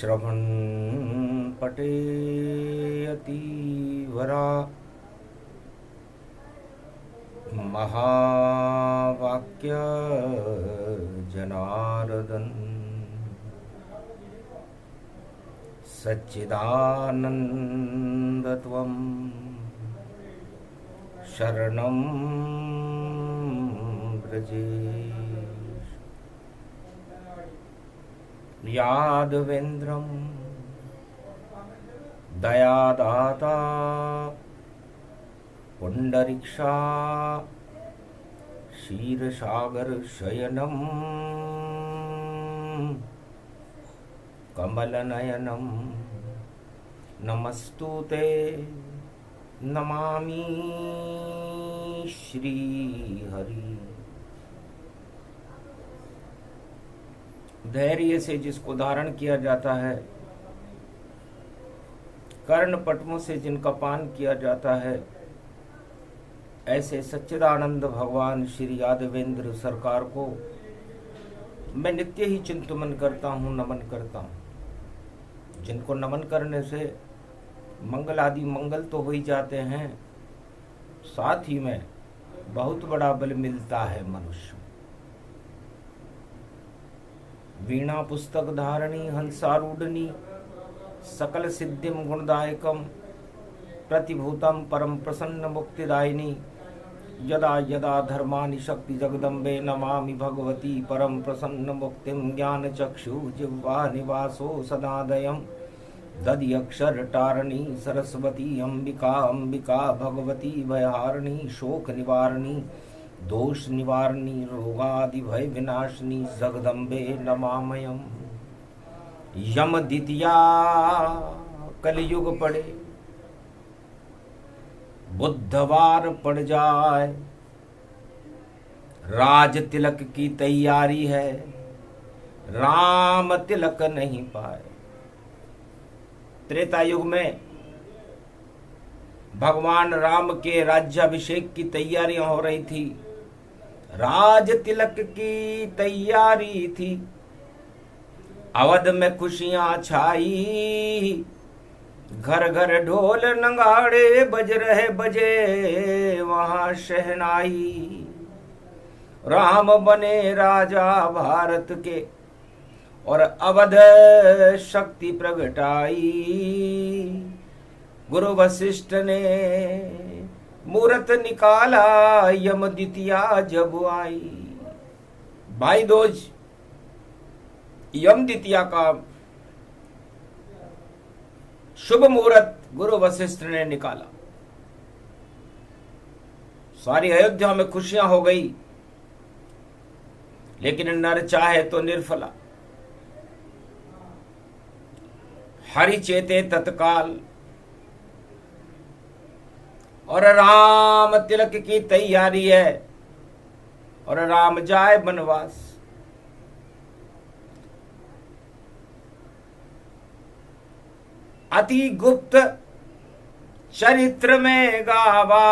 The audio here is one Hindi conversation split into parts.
श्रवण पटेयतीवरा महावाक्य जनार्दन सच्चिदानन्दत्वं शरणं व्रजेश यादवेन्द्रं दयादाता पुंडरीक्षा क्षीरसागर शयनं कमलनयनं नमस्तुते नमामि श्रीहरि। धैर्य से जिसको धारण किया जाता है, कर्ण पटमों से जिनका पान किया जाता है, ऐसे सच्चिदानंद भगवान श्री यादवेंद्र सरकार को मैं नित्य ही चिंतन करता हूँ, नमन करता हूँ। जिनको नमन करने से मंगल आदि मंगल तो हो ही जाते हैं, साथ ही में बहुत बड़ा बल मिलता है मनुष्य। वीणा पुस्तक धारणी हंसारूढ़नी सकल सिद्धिम गुणदायकम प्रतिभूतम परम प्रसन्न मुक्तिदायिनी यदा यदा धर्मानि शक्ति जगदम्बे नमामि भगवती परम प्रसन्न मुक्तिम ज्ञान चक्षु जिह्वा निवासो सदादयम् दधि अक्षर टारणी सरस्वती अंबिका अंबिका भगवती भयहारिणी शोक निवारणी दोष निवारणी रोगादि भय विनाशिनी जगदम्बे नमामयम्। यम द्वितीया कलयुग पड़े, बुधवार पड़ जाए, राज तिलक की तैयारी है, राम तिलक नहीं पाए। त्रेता युग में भगवान राम के राज्याभिषेक की तैयारियां हो रही थी, राज तिलक की तैयारी थी। अवध में खुशियां छाई, घर घर ढोल नगाड़े बज रहे, बजे वहां शहनाई। राम बने राजा भारत के और अवध शक्ति प्रगटाई। गुरु वशिष्ठ ने मूरत निकाला, यम द्वितीया जब आई। भाई दूज यम द्वितीया का शुभ मुहूर्त गुरु वशिष्ठ ने निकाला। सारी अयोध्या में खुशियां हो गई, लेकिन नर चाहे तो निर्फला। हरि चेते तत्काल और राम तिलक की तैयारी है और राम जाए वनवास। अति गुप्त चरित्र में गावा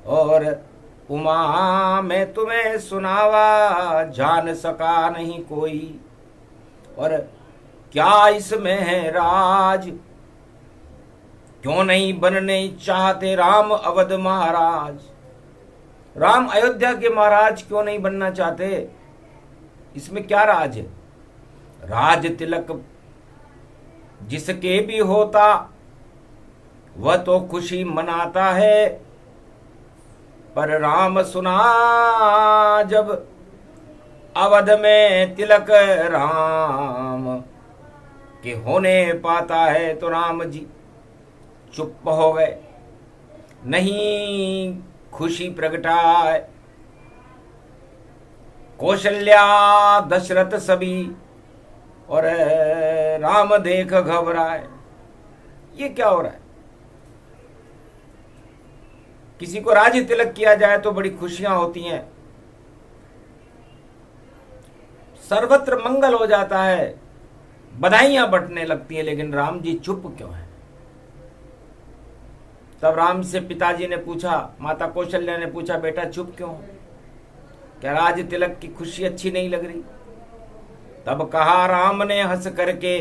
और उमा में तुम्हें सुनावा, जान सका नहीं कोई। और क्या इसमें है राज, क्यों नहीं बनने चाहते राम अवध महाराज। राम अयोध्या के महाराज क्यों नहीं बनना चाहते, इसमें क्या राज है। राज तिलक जिसके भी होता वह तो खुशी मनाता है, पर राम सुना जब अवध में तिलक राम के होने पाता है, तो राम जी चुप हो गए, नहीं खुशी प्रगटाए। कौशल्या दशरथ सभी और राम देख घबराए। ये क्या हो रहा है। किसी को राज्य तिलक किया जाए तो बड़ी खुशियां होती हैं, सर्वत्र मंगल हो जाता है, बधाइयां बंटने लगती हैं, लेकिन राम जी चुप क्यों हैं। तब राम से पिताजी ने पूछा, माता कौशल्या ने पूछा, बेटा चुप क्यों? क्या राज तिलक की खुशी अच्छी नहीं लग रही? तब कहा राम ने हंस करके,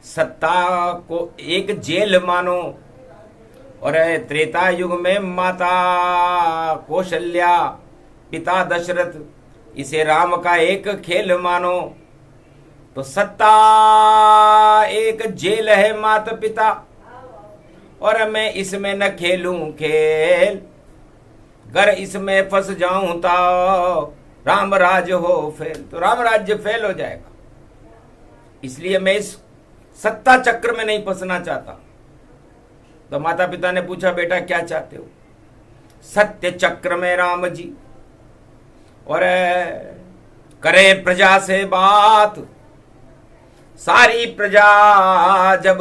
सत्ता को एक जेल मानो। और त्रेता युग में माता कौशल्या, पिता दशरथ, इसे राम का एक खेल मानो। तो सत्ता एक जेल है माता पिता, और मैं इसमें न खेलूं खेल। अगर इसमें फंस जाऊं तो राम राज्य हो फेल, तो राम राज्य फेल हो जाएगा। इसलिए मैं इस सत्ता चक्र में नहीं फंसना चाहता। तो माता पिता ने पूछा, बेटा क्या चाहते हो? सत्य चक्र में राम जी, और करे प्रजा से बात। सारी प्रजा जब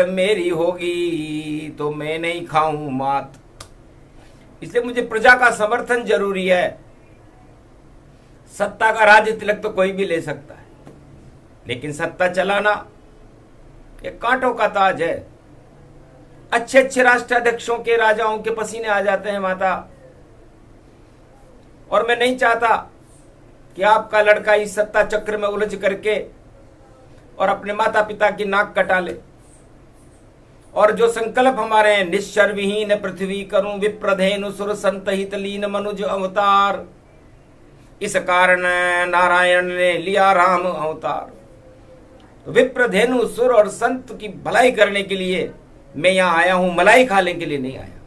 मेरी होगी तो मैं नहीं खाऊं मात। इसलिए मुझे प्रजा का समर्थन जरूरी है। सत्ता का राज्य तिलक तो कोई भी ले सकता है, लेकिन सत्ता चलाना एक कांटों का ताज है। अच्छे अच्छे राष्ट्राध्यक्षों के, राजाओं के पसीने आ जाते हैं माता। और मैं नहीं चाहता कि आपका लड़का इस सत्ता चक्र में उलझ करके और अपने माता पिता की नाक कटा ले। और जो संकल्प हमारे हैं, निश्चर विहीन पृथ्वी करूं, विप्रधेनु सुर संतहित लीन मनुज अवतार। इस कारण नारायण ने लिया राम अवतार। तो विप्रधेनु सुर और संत की भलाई करने के लिए मैं यहां आया हूं, मलाई खाने के लिए नहीं आया।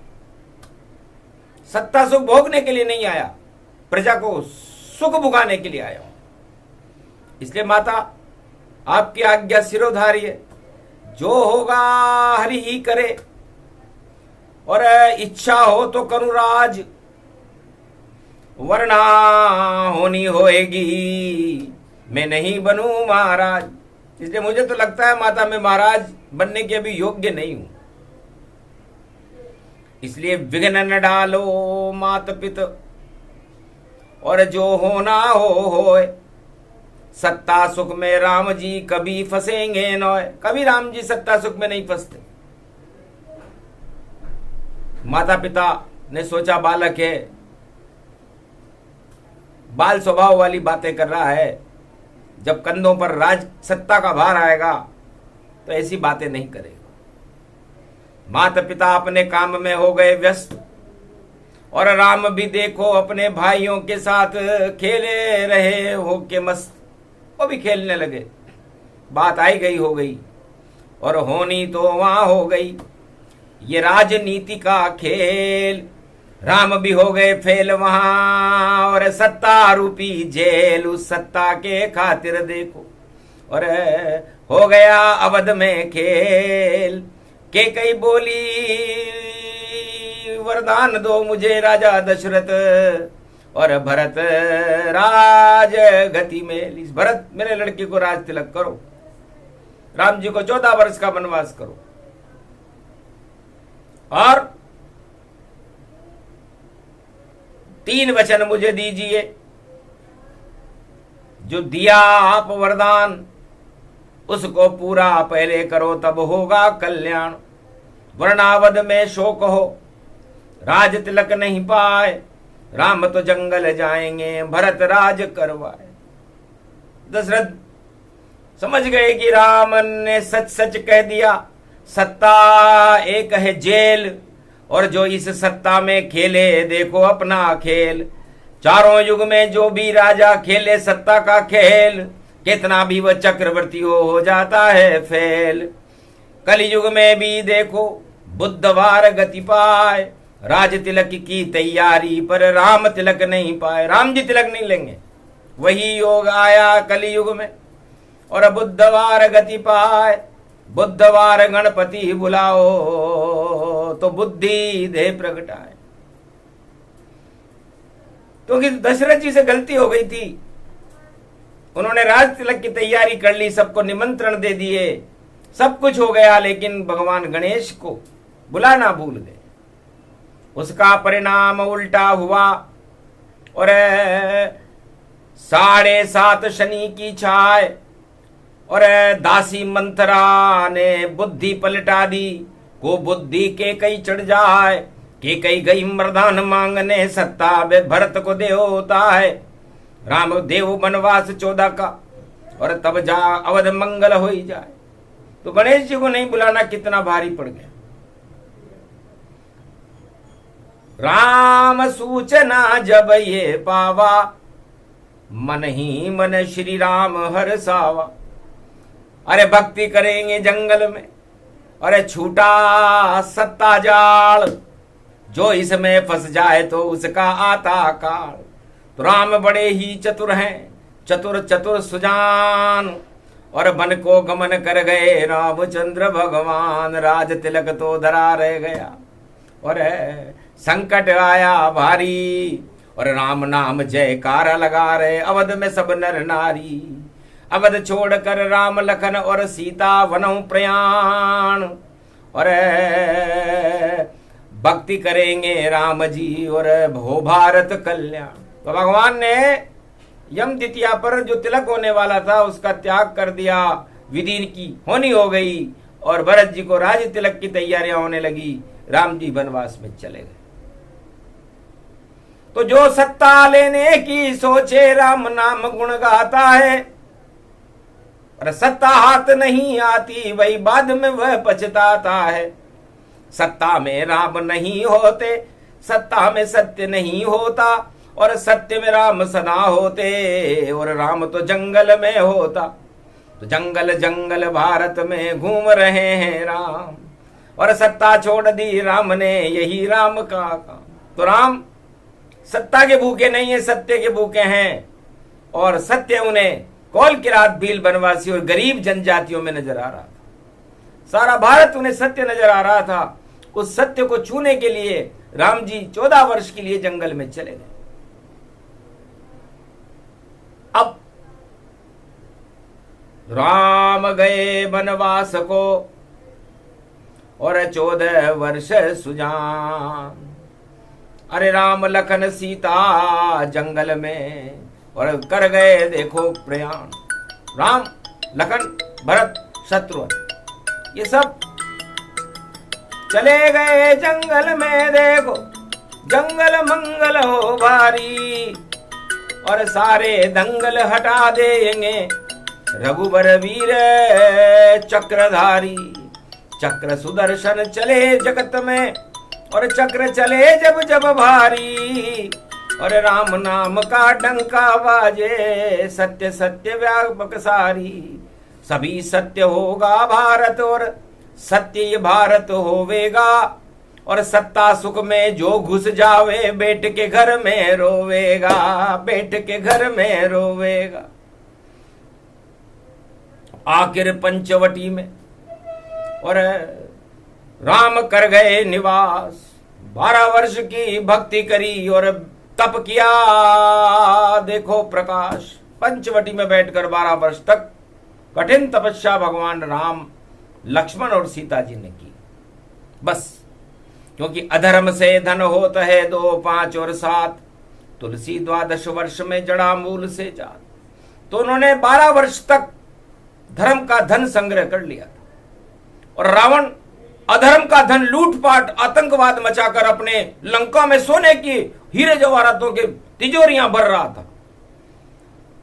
सत्ता सुख भोगने के लिए नहीं आया, प्रजा को सुख भुगाने के लिए आया हूं। इसलिए माता आपकी आज्ञा सिरोधारी है। जो होगा हरि ही करे, और इच्छा हो तो करूं राज, वरना होनी होएगी मैं नहीं बनूं महाराज। इसलिए मुझे तो लगता है माता मैं महाराज बनने के भी योग्य नहीं हूं। इसलिए विघ्न न डालो मात पिता, और जो होना होए। सत्ता सुख में राम जी कभी फंसेंगे न, कभी राम जी सत्ता सुख में नहीं फंसते। माता पिता ने सोचा बालक है, बाल स्वभाव वाली बातें कर रहा है, जब कंधों पर राज सत्ता का भार आएगा तो ऐसी बातें नहीं करेगा। माता पिता अपने काम में हो गए व्यस्त, और राम भी देखो अपने भाइयों के साथ खेले रहे हो के मस्त। वो भी खेलने लगे। बात आई गई हो गई, और होनी तो वहां हो गई। ये राजनीति का खेल, राम भी हो गए फेल वहां, और सत्ता रूपी जेल उस सत्ता के खातिर देखो। और हो गया अवध में खेल, के कई बोली वरदान दो मुझे राजा दशरथ, और भरत राज गति में। इस भरत मेरे लड़के को राज तिलक करो, राम जी को 14 वर्ष का वनवास करो। और 3 वचन मुझे दीजिए, जो दिया आप वरदान उसको पूरा पहले करो, तब होगा कल्याण। वर्णावध में शोक हो, राज तिलक नहीं पाए, राम तो जंगल जाएंगे, भरत राज करवाए। दशरथ समझ गए कि राम ने सच सच कह दिया। सत्ता एक है जेल, और जो इस सत्ता में खेले देखो अपना खेल। चारों युग में जो भी राजा खेले सत्ता का खेल, कितना भी वह चक्रवर्ती हो जाता है फेल। कलयुग में भी देखो बुद्धवार गति पाए, राज तिलक की तैयारी पर राम तिलक नहीं पाए। राम जी तिलक नहीं लेंगे, वही योग आया कलयुग में, और बुद्धवार गति पाए। बुद्धवार गणपति बुलाओ तो बुद्धि दे प्रगटाए। क्योंकि दशरथ जी से गलती हो गई थी, उन्होंने राज तिलक की तैयारी कर ली, सबको निमंत्रण दे दिए, सब कुछ हो गया, लेकिन भगवान गणेश को बुलाना भूल गए। उसका परिणाम उल्टा हुआ, और 7.5 शनि की छाए, और दासी मंथरा ने बुद्धि पलटा दी। को बुद्धि के कई चढ़ जाए, के कई गई मर्दान मांगने, सत्ता भरत को दे होता है। राम देव वनवास 14 का और तब जा अवध मंगल हो ही जाए। तो गणेश जी को नहीं बुलाना कितना भारी पड़ गया। राम सूचना जब ये पावा, मन ही मन श्री राम हर्षावा। अरे भक्ति करेंगे जंगल में, अरे छूटा सत्ता जाल, जो इसमें फंस जाए तो उसका आता काल। तो राम बड़े ही चतुर हैं, चतुर चतुर सुजान, और वन को गमन कर गए रामचंद्र भगवान। राज तिलक तो धरा रह गया, और संकट आया भारी, और राम नाम जयकारा लगा रहे अवध में सब नर नारी। अवध छोड़कर राम लखन और सीता वनों प्रयाण, और भक्ति करेंगे राम जी और भो भारत कल्याण। तो भगवान ने यम द्वितीया पर जो तिलक होने वाला था उसका त्याग कर दिया, विधि की होनी हो गई, और भरत जी को राज तिलक की तैयारियां होने लगी। राम जी वनवास में चले गए। तो जो सत्ता लेने की सोचे राम नाम गुण गाता है, और सत्ता हाथ नहीं आती वही बाद में वह पछताता है। सत्ता में राम नहीं होते, सत्ता में सत्य नहीं होता, और सत्य में राम सदा होते, और राम तो जंगल में होता। तो जंगल जंगल भारत में घूम रहे हैं राम, और सत्ता छोड़ दी राम ने, यही राम का काम। तो राम सत्ता के भूखे नहीं है, सत्य के भूखे हैं, और सत्य उन्हें कौल किरात भील बनवासी और गरीब जनजातियों में नजर आ रहा था। सारा भारत उन्हें सत्य नजर आ रहा था। उस सत्य को छूने के लिए राम जी 14 वर्ष के लिए जंगल में चले गए। अब राम गए वनवास को, और 14 वर्ष सुजान। अरे राम लखन सीता जंगल में, और कर गए देखो प्रयाण। राम लखन भरत शत्रुघ्न ये सब चले गए जंगल में, देखो जंगल मंगल हो भारी, और सारे दंगल हटा देंगे रघुबर वीर चक्रधारी। चक्र सुदर्शन चले जगत में, और चक्र चले जब जब भारी, और राम नाम का डंका बाजे, सत्य सत्य व्यापक सारी। सभी सत्य होगा भारत, और सत्य ये भारत होवेगा, और सत्ता सुख में जो घुस जावे बेट के घर में रोवेगा, बेट के घर में रोवेगा। आखिर पंचवटी में और राम कर गए निवास। 12 वर्ष की भक्ति करी और तप किया, देखो प्रकाश। पंचवटी में बैठकर 12 वर्ष तक कठिन तपस्या भगवान राम, लक्ष्मण और सीता जी ने की। बस क्योंकि अधर्म से धन होता है 2, 5 और 7, तुलसी 12 वर्ष में जड़ा मूल से जात। तो उन्होंने 12 वर्ष तक धर्म का धन संग्रह कर लिया था, और रावण अधर्म का धन लूटपाट आतंकवाद मचाकर अपने लंका में सोने की हीरे जवाहरातों के तिजोरियां भर रहा था,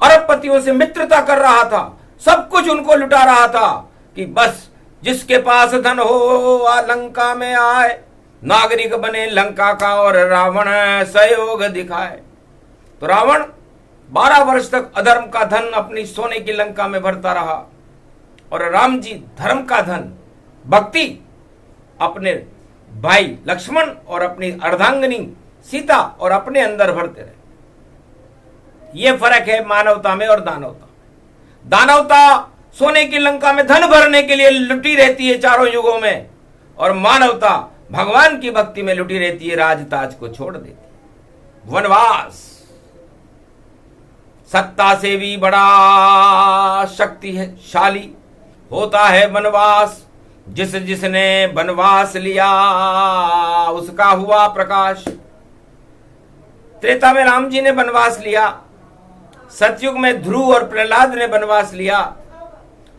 अरबपतियों से मित्रता कर रहा था, सब कुछ उनको लुटा रहा था कि बस जिसके पास धन हो लंका में आए, नागरिक बने लंका का और रावण सहयोग दिखाए। तो रावण 12 वर्ष तक अधर्म का धन अपनी सोने की लंका में भरता रहा, और राम जी धर्म का धन भक्ति अपने भाई लक्ष्मण और अपनी अर्धांगिनी सीता और अपने अंदर भरते रहे। यह फर्क है मानवता में और दानवता में। दानवता सोने की लंका में धन भरने के लिए लुटी रहती है चारों युगों में, और मानवता भगवान की भक्ति में लुटी रहती है, राजताज को छोड़ देती है। वनवास सत्ता से भी बड़ा शक्तिशाली होता है वनवास। जिसने वनवास लिया उसका हुआ प्रकाश। त्रेता में राम जी ने वनवास लिया, सतयुग में ध्रुव और प्रहलाद ने वनवास लिया,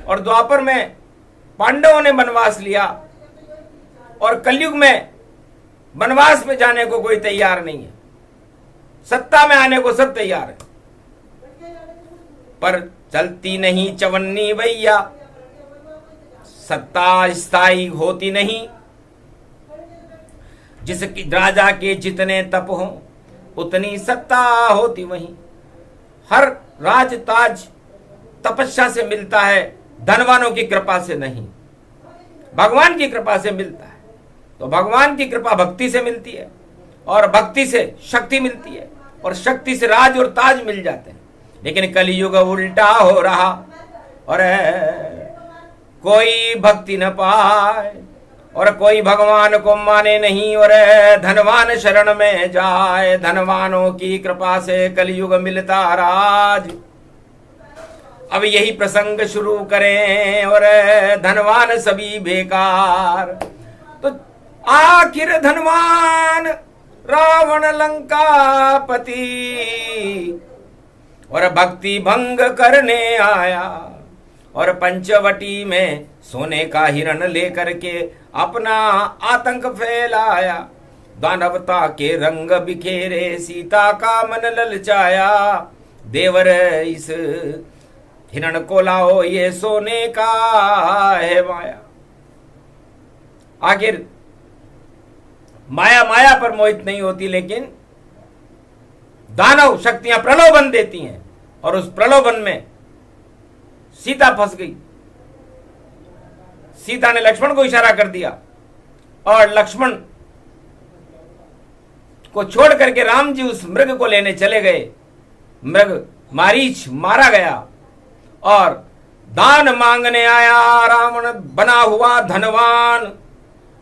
और द्वापर में पांडवों ने वनवास लिया, और कलयुग में वनवास में जाने को कोई तैयार नहीं है। सत्ता में आने को सब तैयार है। पर चलती नहीं चवन्नी भैया, सत्ता स्थायी होती नहीं। जिसकी राजा के जितने तप हो उतनी सत्ता होती वहीं। हर राज ताज तपस्या से मिलता है, धनवानों की कृपा से नहीं, भगवान की कृपा से मिलता है। तो भगवान की कृपा भक्ति से मिलती है, और भक्ति से शक्ति मिलती है, और शक्ति से राज और ताज मिल जाते हैं। लेकिन कलयुग उल्टा हो रहा, और कोई भक्ति न पाए और कोई भगवान को माने नहीं, और धनवान शरण में जाए। धनवानों की कृपा से कलयुग मिलता राज। अब यही प्रसंग शुरू करें, और धनवान सभी बेकार। तो आखिर धनवान रावण लंकापति, और भक्ति भंग करने आया, और पंचवटी में सोने का हिरण लेकर के अपना आतंक फैलाया। दानवता के रंग बिखेरे, सीता का मन ललचाया। देवर इस हिरण को लाओ, ये सोने का है माया। आखिर माया माया पर मोहित नहीं होती, लेकिन दानव शक्तियां प्रलोभन देती हैं, और उस प्रलोभन में सीता फंस गई। सीता ने लक्ष्मण को इशारा कर दिया, और लक्ष्मण को छोड़ करके राम जी उस मृग को लेने चले गए। मृग मारीच मारा गया, और दान मांगने आया रावण बना हुआ धनवान।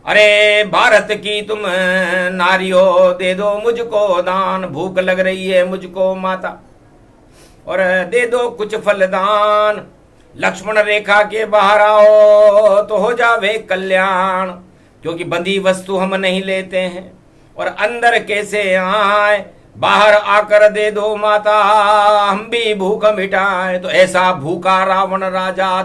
अरे भारत की तुम नारी हो, दे दो मुझको दान। भूख लग रही है मुझको माता, और दे दो कुछ फलदान। लक्ष्मण रेखा के बाहर आओ तो हो जावे कल्याण, क्योंकि बंधी वस्तु हम नहीं लेते हैं, और अंदर कैसे आए। बाहर आकर दे दो माता, हम भी भूख मिटाए। तो ऐसा भूखा रावण राजा,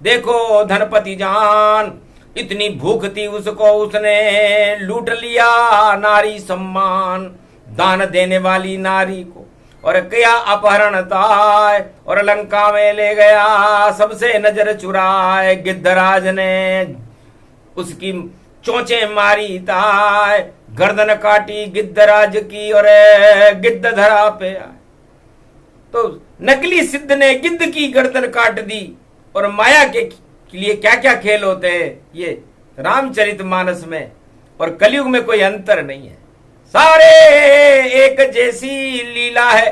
देखो धनपति जान। इतनी भूख थी उसको, उसने लूट लिया नारी सम्मान। दान देने वाली नारी को और किया अपहरण ताय, और लंका में ले गया सबसे नजर चुराए। गिद्धराज ने उसकी चोंचे मारी ताय, गर्दन काटी गिद्धराज की, और गिद्ध धरा पे आए। तो नकली सिद्ध ने गिद्ध की गर्दन काट दी। और माया के लिए क्या क्या खेल होते हैं ये रामचरितमानस में, और कलयुग में कोई अंतर नहीं है। सारे एक जैसी लीला है,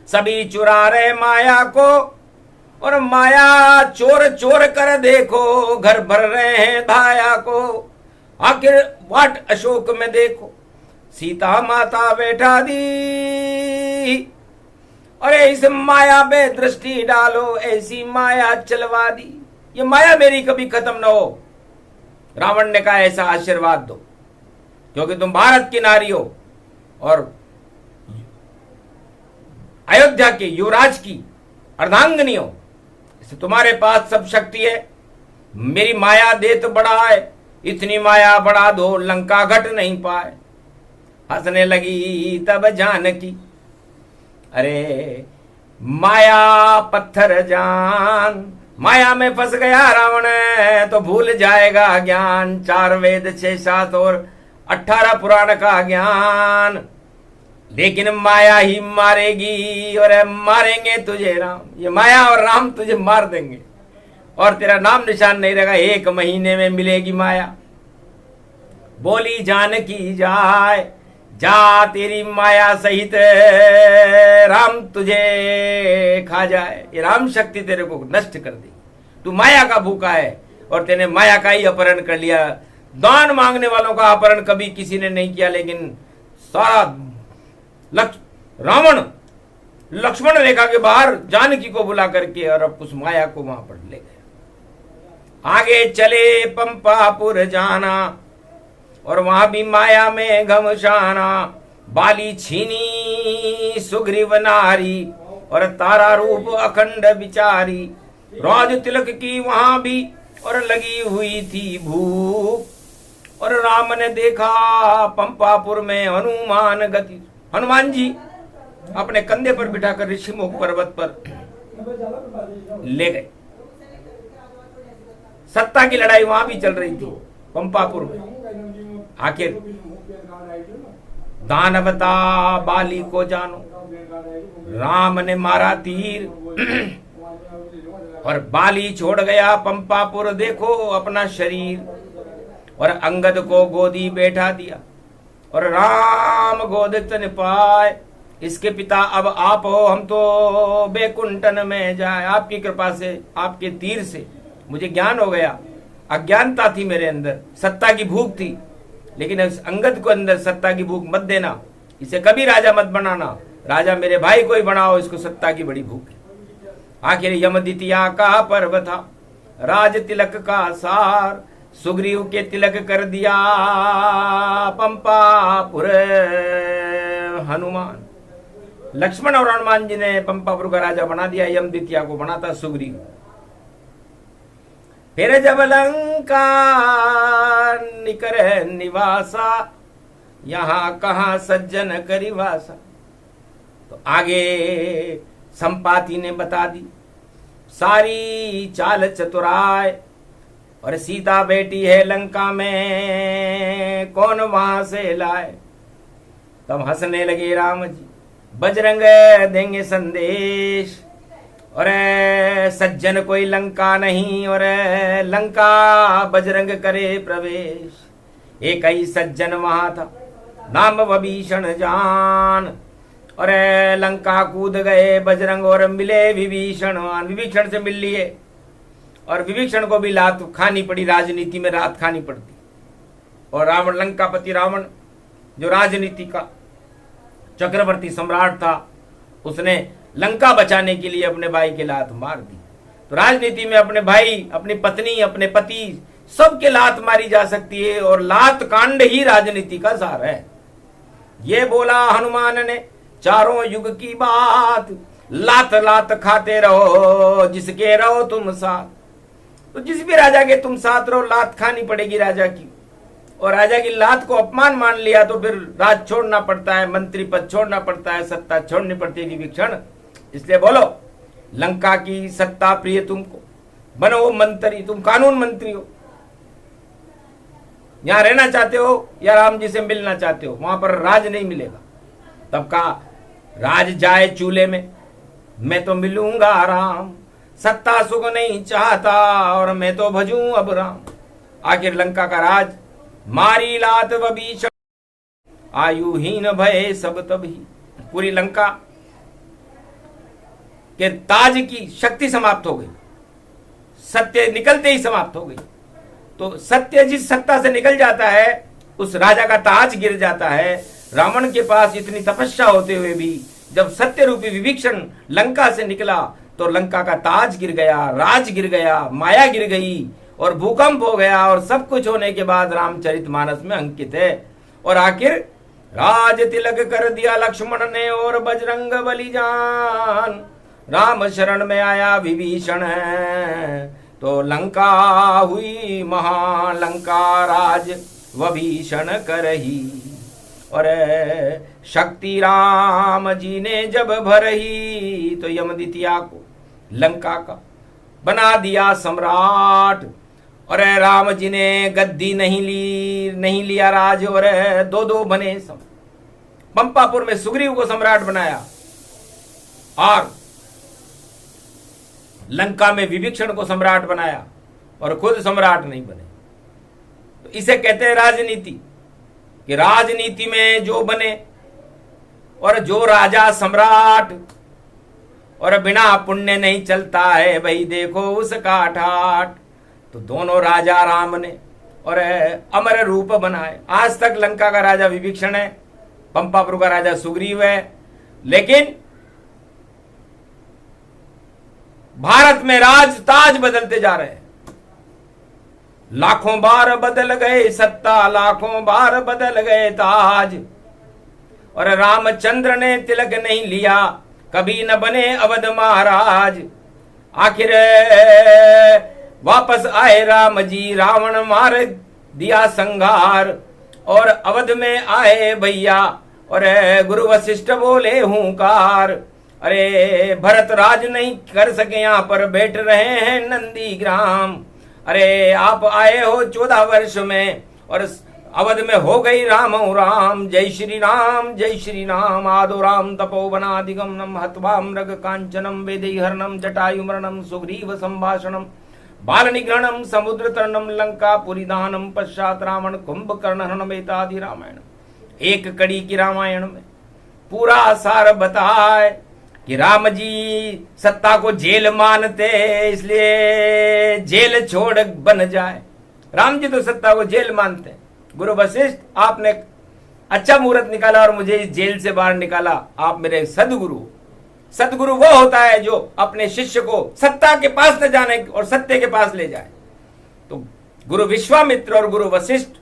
सभी चुरा रहे माया को, और माया चोर चोर कर देखो, घर भर रहे हैं धाया को। आखिर वाट अशोक में देखो, सीता माता बैठा दी। अरे इस माया में दृष्टि डालो, ऐसी माया चलवा दी। ये माया मेरी कभी खत्म न हो। रावण ने कहा ऐसा आशीर्वाद दो, क्योंकि तुम भारत की नारी हो, और अयोध्या के युवराज की अर्धांगिनी हो, इससे तुम्हारे पास सब शक्ति है। मेरी माया दे तो बढ़ाए, इतनी माया बढ़ा दो लंका घट नहीं पाए। हंसने लगी तब जानकी, अरे माया पत्थर जान। माया में फंस गया रावण, तो भूल जाएगा ज्ञान। 4 वेद 6 शास्त्र और 18 पुराण का ज्ञान। लेकिन माया ही मारेगी, और मारेंगे तुझे राम। ये माया और राम तुझे मार देंगे, और तेरा नाम निशान नहीं रहेगा। 1 महीने में मिलेगी माया। बोली जानकी जाए, जा तेरी माया सहित राम तुझे खा जाए। ये राम शक्ति तेरे को नष्ट कर देगी। तू माया का भूखा है, और तेने माया का ही अपहरण कर लिया। दान मांगने वालों का अपहरण कभी किसी ने नहीं किया, लेकिन सारा रावण लक्ष्मण रेखा के बाहर जानकी को बुला करके और अब उस माया को वहां पर ले गया। आगे चले पंपापुर जाना, और वहां भी माया में घमशाना। बाली छीनी सुग्रीव नारी, और तारा रूप अखंड विचारी। राज तिलक की वहां भी और लगी हुई थी भूख। और राम ने देखा पंपापुर में हनुमान गति। हनुमान जी अपने कंधे पर बिठाकर ऋषिमुख पर्वत पर ले गए। सत्ता की लड़ाई वहां भी चल रही थी पंपापुर में। आखिर दानवता बाली को जानो, राम ने मारा तीर और बाली छोड़ गया पंपापुर देखो अपना शरीर, और अंगद को गोदी बैठा दिया और राम गोद तन पाए। इसके पिता अब आप हो, हम तो बैकुंठन में जाए। आपकी कृपा से, आपके तीर से मुझे ज्ञान हो गया। अज्ञानता थी मेरे अंदर, सत्ता की भूख थी, लेकिन इस अंगद को अंदर सत्ता की भूख मत देना, इसे कभी राजा मत बनाना। राजा मेरे भाई को ही बनाओ, इसको सत्ता की बड़ी भूख है। आखिर यमद्वितीया का पर्व था, राज तिलक का सार, सुग्रीव के तिलक कर दिया पंपापुर हनुमान। लक्ष्मण और हनुमान जी ने पंपापुर का राजा बना दिया, यमद्वितीया को बना था सुग्रीव। फिर जब लंका निकर निवासा, यहां कहां सज्जन करिवासा। तो आगे संपाति ने बता दी सारी चाल चतुराय, और सीता बेटी है लंका में, कौन वहां से लाए। तब हंसने लगे राम जी, बजरंग देंगे संदेश, और सज्जन कोई लंका नहीं, और लंका बजरंग करे प्रवेश। एक ही सज्जन वहां था, नाम विभीषण जान, और लंका कूद गए बजरंग और मिले विभीषण। विभीषण से मिल लिए, और विभीषण को भी लात खानी पड़ी, राजनीति में रात खानी पड़ती। और रावण, लंकापति रावण, जो राजनीति का चक्रवर्ती सम्राट था, उसने लंका बचाने के लिए अपने भाई के लात मार दी। तो राजनीति में अपने भाई, अपनी पत्नी, अपने पति, सबके लात मारी जा सकती है, और लात कांड ही राजनीति का सार है। ये बोला हनुमान ने चारों युग की बात, लात लात खाते रहो जिसके रहो तुम साथ। तो जिस भी राजा के तुम साथ रहो, लात खानी पड़ेगी राजा की, और राजा की लात को अपमान मान लिया तो फिर राज छोड़ना पड़ता है, मंत्री पद छोड़ना पड़ता है, सत्ता छोड़नी पड़ती है विभीषण। इसलिए बोलो, लंका की सत्ता प्रिय तुमको, बनो मंत्री, तुम कानून मंत्री हो। यहां रहना चाहते हो या राम जी से मिलना चाहते हो, वहां पर राज नहीं मिलेगा। तब कहा, राज जाए चूल्हे में, मैं तो मिलूंगा राम, सत्ता सुख नहीं चाहता और मैं तो भजूं अब राम। आखिर लंका का राज मारी लात विभीषण, आयुहीन भय सब तभी। पूरी लंका के ताज की शक्ति समाप्त हो गई, सत्य निकलते ही समाप्त हो गई। तो सत्य जिस सत्ता से निकल जाता है, उस राजा का ताज गिर जाता है। रावण के पास इतनी तपस्या होते हुए भी जब सत्य रूपी विभीषण लंका से निकला, तो लंका का ताज गिर गया, राज गिर गया, माया गिर गई, और भूकंप हो गया। और सब कुछ होने के बाद रामचरितमानस में अंकित है। और आखिर राज तिलक कर दिया लक्ष्मण ने और बजरंग बलिजान, राम शरण में आया विभीषण है, तो लंका हुई महालंका राज विभीषण करही। और शक्ति राम जी ने जब भरही, तो यमद्वितीया को लंका का बना दिया सम्राट। और राम जी ने गद्दी नहीं लिया राज, और दो दो बने पंपापुर में सुग्रीव को सम्राट बनाया, और लंका में विभीषण को सम्राट बनाया, और खुद सम्राट नहीं बने। तो इसे कहते हैं राजनीति, कि राजनीति में जो बने और जो राजा सम्राट, और बिना पुण्य नहीं चलता है भाई, देखो उसका ठाठ। तो दोनों राजा राम ने और अमर रूप बनाए। आज तक लंका का राजा विभीषण है, पंपापुर का राजा सुग्रीव है, लेकिन भारत में राज ताज बदलते जा रहे हैं। लाखों बार बदल गए सत्ता, लाखों बार बदल गए ताज, और रामचंद्र ने तिलक नहीं लिया, कभी न बने अवध महाराज। आखिर वापस आए राम जी, रावण मार दिया संघार, और अवध में आए भैया, और गुरु वशिष्ठ बोले हूंकार, अरे भरत राज नहीं कर सके, यहाँ पर बैठ रहे हैं नंदी ग्राम। अरे आप आए हो 14 वर्ष में और अवध में हो गई राम राम। जय श्री राम जय श्री राम। आदो राम तपोवनादिगमनम हत्वा मृग कांचनम वेदैहरणम जटायुमरणम सुग्रीव संभाषणम बाल निग्रहणम समुद्र तरणम लंका पुरीदानम पश्चात रावण कुंभकर्ण हरणम एतादि रामायण। एक कड़ी की रामायण में पूरा सार बताए कि राम जी सत्ता को जेल मानते, इसलिए जेल छोड़ बन जाए। राम जी तो सत्ता को जेल मानते हैं। गुरु वशिष्ठ, आपने अच्छा मुहूर्त निकाला और मुझे इस जेल से बाहर निकाला। आप मेरे सदगुरु। सदगुरु वो होता है जो अपने शिष्य को सत्ता के पास न जाने और सत्य के पास ले जाए। तो गुरु विश्वामित्र और गुरु वशिष्ठ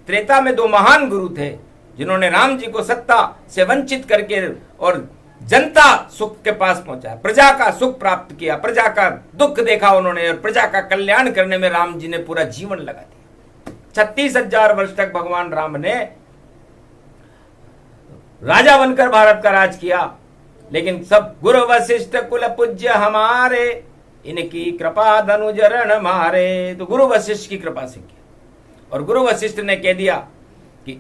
त्रेता में 2 महान गुरु थे, जिन्होंने राम जी को सत्ता से वंचित करके और जनता सुख के पास पहुंचा, प्रजा का सुख प्राप्त किया, प्रजा का दुख देखा उन्होंने और प्रजा का कल्याण करने में राम जी ने पूरा जीवन लगा दिया। 36,000 वर्ष तक भगवान राम ने राजा बनकर भारत का राज किया। लेकिन सब गुरु वशिष्ठ कुल पूज्य हमारे, इनकी कृपा धनुजरण मारे। तो गुरु वशिष्ठ की कृपा से किया और गुरु वशिष्ठ ने कह दिया कि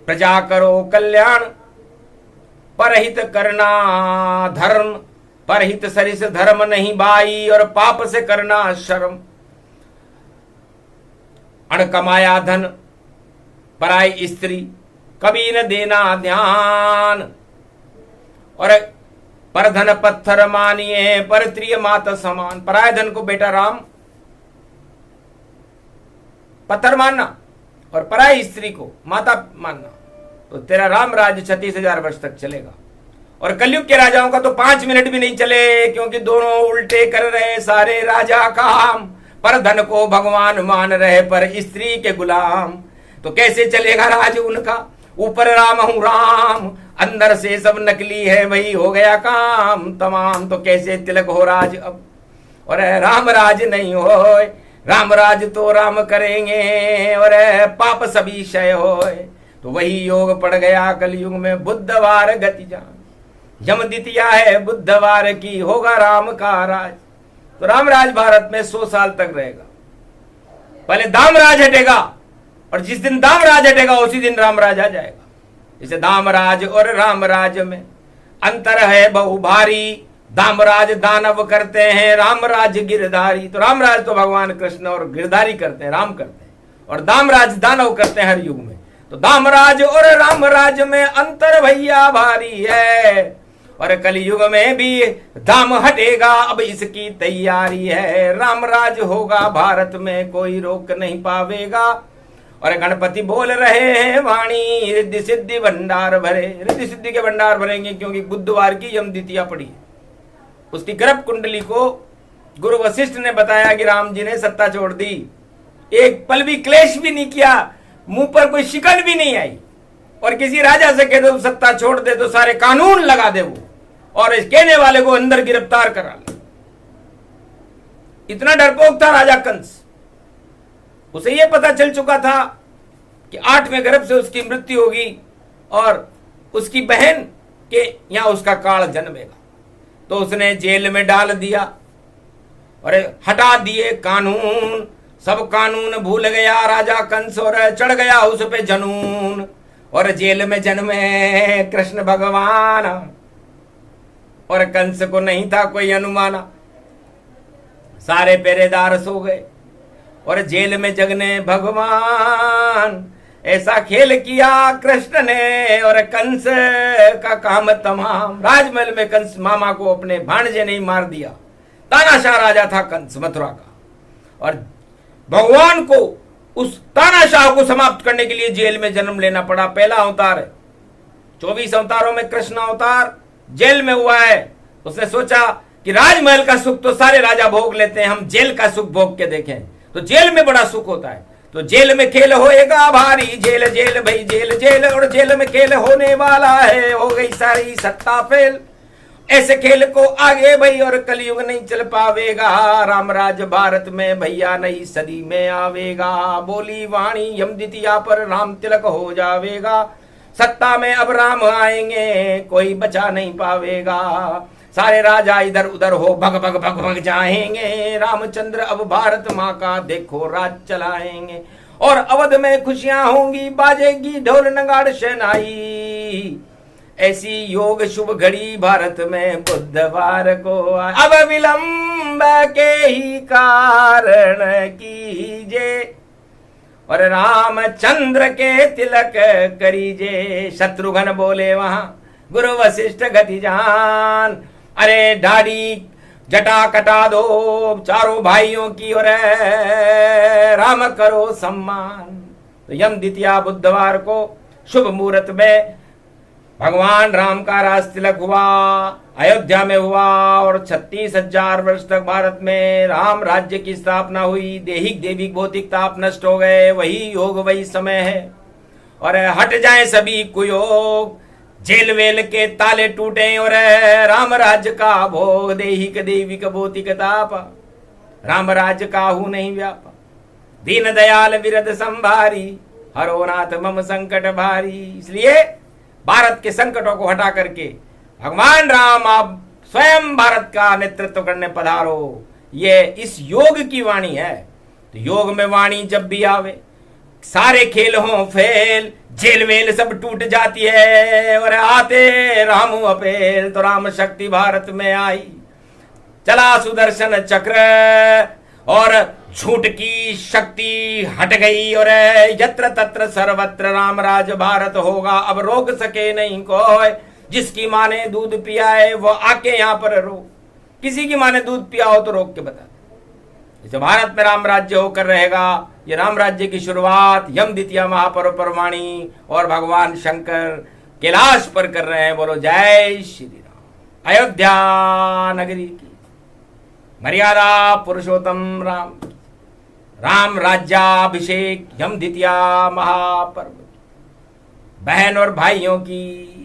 प्रजा करो कल्याण, परहित करना धर्म, परहित सरिस धर्म नहीं बाई, और पाप से करना शर्म। अण कमाया धन पराई स्त्री, कभी न देना ध्यान, और पर धन पत्थर मानिए, पर प्रिय माता समान। पराय धन को बेटा राम पत्थर मानना और पराई स्त्री को माता मानना, तो तेरा राम राज्य 36,000 वर्ष तक चलेगा। और कलयुग के राजाओं का तो 5 मिनट भी नहीं चले, क्योंकि दोनों उल्टे कर रहे सारे राजा काम। पर धन को भगवान मान रहे, पर स्त्री के गुलाम। तो कैसे चलेगा राज उनका? ऊपर राम हूं राम, अंदर से सब नकली है, वही हो गया काम तमाम। तो कैसे तिलक हो राज अब? और राम राज नहीं हो, राम राज तो राम करेंगे, और पाप सभी क्षय होए। तो वही योग पड़ गया कलयुग में, बुद्धवार गति जान। यम द्वितीया है बुद्धवार की, होगा राम का राज। तो रामराज भारत में 100 साल तक रहेगा। पहले दामराज हटेगा, और जिस दिन दामराज हटेगा उसी दिन रामराज आ जाएगा। इसे दामराज और रामराज में अंतर है बहु भारी। दामराज दानव करते हैं, रामराज गिरधारी। तो रामराज तो भगवान कृष्ण और गिरधारी करते हैं, राम करते हैं, और दामराज दानव करते हैं हर युग में। तो दामराज और रामराज में अंतर भैया भारी है। और कलयुग में भी दाम हटेगा, अब इसकी तैयारी है। रामराज होगा भारत में, कोई रोक नहीं पावेगा। और गणपति बोल रहे हैं वाणी, रिद्धि सिद्धि भंडार भरे। रिद्धि सिद्धि के भंडार भरेंगे, क्योंकि बुधवार की यम द्वितीया पड़ी। उसकी गर्भ कुंडली को गुरु वशिष्ठ ने बताया कि राम जी ने सत्ता छोड़ दी, एक पल भी क्लेश भी नहीं किया, मुंह पर कोई शिकन भी नहीं आई। और किसी राजा से कह दो सत्ता छोड़ दे तो सारे कानून लगा दे वो, और इस कहने वाले को अंदर गिरफ्तार करा ले। इतना डरपोक था राजा कंस। उसे यह पता चल चुका था कि 8वें गर्भ से उसकी मृत्यु होगी और उसकी बहन के यहां उसका काल जन्मेगा। तो उसने जेल में डाल दिया और हटा दिए कानून। सब कानून भूल गया राजा कंस और चढ़ गया उस पे जनून। और जेल में जन्मे कृष्ण भगवान, और कंस को नहीं था कोई अनुमाना। सारे पहरेदार सो गए और जेल में जगने भगवान। ऐसा खेल किया कृष्ण ने और कंस का काम तमाम। राजमहल में कंस मामा को अपने भांजे ने ही मार दिया। तानाशाह राजा था कंस मथुरा का, और भगवान को उस तानाशाह को समाप्त करने के लिए जेल में जन्म लेना पड़ा। पहला अवतार है, 24 अवतारों में कृष्ण अवतार जेल में हुआ है। उसने सोचा कि राजमहल का सुख तो सारे राजा भोग लेते हैं, हम जेल का सुख भोग के देखें। तो जेल में बड़ा सुख होता है। तो जेल में खेल होएगा भारी, जेल जेल भाई जेल जेल, और जेल में खेल होने वाला है, हो गई सारी सत्ता फेल। ऐसे खेल को आगे भाई और कलयुग नहीं चल पावेगा। रामराज भारत में भैया नई सदी में आवेगा। बोली वाणी यम द्वितीया पर राम तिलक हो जावेगा। सत्ता में अब राम आएंगे, कोई बचा नहीं पावेगा। सारे राजा इधर उधर हो भग भग भग भग जाएंगे। रामचंद्र अब भारत माँ का देखो राज चलाएंगे। और अवध में खुशियां होंगी, बाजेगी ढोल नगाड़ शहनाई। ऐसी योग शुभ घड़ी भारत में बुधवार को अब विलंब के ही कारण कीजे और रामचंद्र के तिलक करीजे। शत्रुघ्न बोले वहां गुरु वशिष्ठ गति जान। अरे दाढ़ी जटा कटा दो चारों भाइयों की और राम करो सम्मान। तो यम द्वितीया बुधवार को शुभ मुहूर्त में भगवान राम का राज तिलक हुआ, अयोध्या में हुआ और 36,000 वर्ष तक भारत में राम राज्य की स्थापना हुई। देहिक देविक भौतिक ताप नष्ट हो गए। वही योग वही समय है और हट जाए सभी कुयोग। जेल वेल के ताले टूटे और राम राज्य का भोग। देहिक देविक भौतिक ताप राम राज्य काहू नहीं व्यापा। दीन दयाल विरद संभारी हरो नाथ मम संकट भारी। इसलिए भारत के संकटों को हटा करके भगवान राम आप स्वयं भारत का नेतृत्व करने पधारो। ये इस योग की वाणी है। तो योग में वाणी जब भी आवे सारे खेल हों फेल, जेल वेल सब टूट जाती है और आते रामू अपेल। तो राम शक्ति भारत में आई, चला सुदर्शन चक्र और झूठ की शक्ति हट गई और यत्र तत्र सर्वत्र राम राज भारत होगा। अब रोक सके नहीं कोई। जिसकी माँ ने दूध पिया है वो आके यहाँ पर रो। किसी की माँ ने दूध पिया हो तो रोक के बता। इसे भारत में राम राज्य होकर रहेगा। ये राम राज्य की शुरुआत यम द्वितीया महापर्व परवाणी और भगवान शंकर कैलाश पर कर रहे हैं। बोलो जय श्री राम। अयोध्या नगरी की मर्यादा पुरुषोत्तम राम राम राज्याभिषेक यम द्वितीया महापर्व। बहन और भाइयों की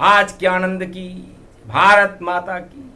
आज के आनंद की, भारत माता की।